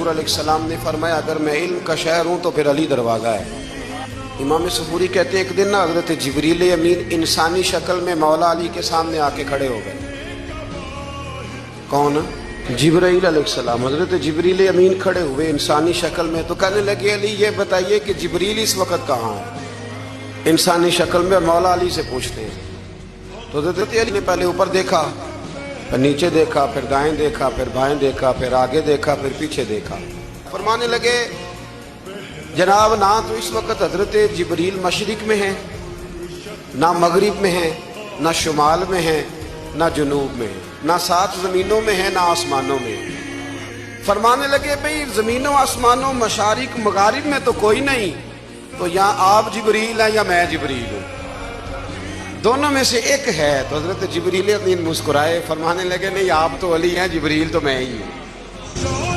حضور علیہ السلام نے فرمایا اگر میں علم کا شہر ہوں تو پھر علی دروازہ ہے۔ امام سفوری کہتے ہیں ایک دن نا حضرت جبریل امین انسانی شکل میں مولا علی کے سامنے آ کے کھڑے ہو گئے۔ کون؟ جبرائیل علیہ السلام۔ حضرت جبریل امین کھڑے ہوئے انسانی شکل میں، تو کہنے لگے علی یہ بتائیے کہ جبریل اس وقت کہاں ہے؟ انسانی شکل میں مولا علی سے پوچھتے ہیں۔ تو حضرت علی نے پہلے اوپر دیکھا، پھر نیچے دیکھا، پھر دائیں دیکھا، پھر بائیں دیکھا، پھر آگے دیکھا، پھر پیچھے دیکھا۔ فرمانے لگے جناب نہ تو اس وقت حضرت جبریل مشرق میں ہیں، نہ مغرب میں ہیں، نہ شمال میں ہیں، نہ جنوب میں ہیں، نہ 7 زمینوں میں ہیں، نہ آسمانوں میں ہیں۔ فرمانے لگے بھئی زمینوں آسمانوں مشارق مغارب میں تو کوئی نہیں، تو یا آپ جبریل ہیں یا میں جبریل ہوں، دونوں میں سے ایک ہے۔ تو حضرت جبریل امین مسکرائے، فرمانے لگے نہیں آپ تو علی ہیں، جبریل تو میں ہی ہوں۔